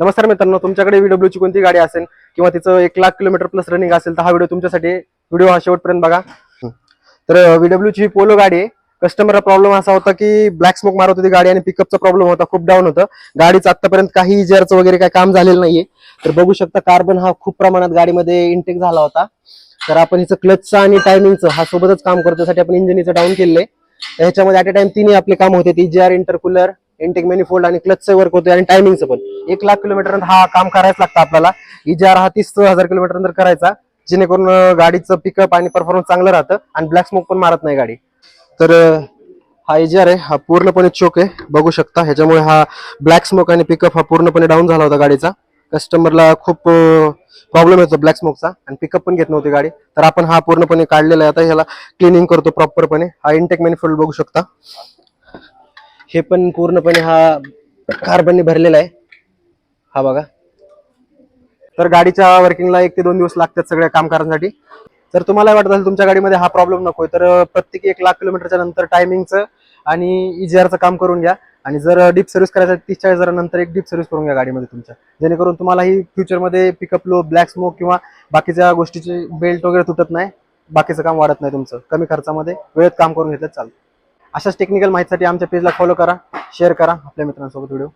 नमस्कार मित्रांनो, तुमच्याकडे VW ची कोणती गाडी असेल किंवा तिचं 1,00,000 किलोमीटर प्लस रनिंग असेल तर हा व्हिडिओ तुमच्यासाठी. व्हिडिओ हा शेवटपर्यंत बघा. तर VW ची पोलो गाडी आहे. कस्टमरला प्रॉब्लेम असा होता की ब्लॅक स्मोक मारत होती गाडी आणि पिकअपचा प्रॉब्लेम होता, खूप डाऊन होतं. गाडीचं आतापर्यंत काही इजरचं वगैरे काही काम झालेलं नाहीये. तर बघू शकता कार्बन हा खूप प्रमाणात गाडीमध्ये इंटेक झाला होता. तर आपण हिचं क्लचचं आणि टायमिंगचं हा सोबतच काम करतो. त्यासाठी आपण इंजिन हिचं डाऊन केलंय. ह्याच्यामध्ये ॲट अ टाइम तिन्ही आपले काम होते, EGR, इंटरकूलर, इंटेक मॅनिफोल्ड आणि क्लचचं वर्क होते आणि टायमिंगचं पण. 1,00,000 किलोमीटर हा काम करायच लागतं आपल्याला. EGR हा 30,000 किलोमीटर नंतर करायचा, जेणेकरून गाडीचं पिकअप आणि परफॉर्मन्स चांगलं राहतं आणि ब्लॅक स्मोक पण मारत नाही गाडी. तर हा EGR आहे, हा पूर्णपणे चोक आहे, बघू शकता. ह्याच्यामुळे हा ब्लॅक स्मोक आणि पिकअप हा पूर्णपणे डाऊन झाला होता गाडीचा. कस्टमरला खूप प्रॉब्लेम येतो ब्लॅक स्मोकचा आणि पिकअप पण घेत नव्हती गाडी. तर आपण हा पूर्णपणे काढलेला आहे. आता ह्याला क्लिनिंग करतो प्रॉपरपणे. हा इंटेक मॅनिफोल्ड बघू शकता, हे पण पूर्णपणे हा कार्बनने भरलेला आहे, हा बघा. तर गाडीच्या वर्किंगला 1 ते 2 दिवस लागतात सगळ्या काम करण्यासाठी. जर तुम्हाला वाटत असेल तुमच्या गाडीमध्ये हा प्रॉब्लेम नकोय तर प्रत्येकी 1,00,000 किलोमीटरच्या नंतर टायमिंगचं आणि EGRचं काम करून घ्या. आणि जर डीप सर्व्हिस करायचं 30-40 हजारानंतर एक डीप सर्व्हिस करून घ्या गाडीमध्ये तुमच्या, जेणेकरून तुम्हालाही फ्युचरमध्ये पिकअप लो, ब्लॅक स्मोक किंवा बाकीच्या गोष्टीचे बेल्ट वगैरे तुटत नाही, बाकीचं काम वाढत नाही तुमचं. कमी खर्चामध्ये वेळेत काम करून घेतलं चालतं. अशाच टेक्निकल माहितीसाठी आमच्या पेजला फॉलो करा, शेअर करा आपल्या मित्रांसोबत व्हिडिओ.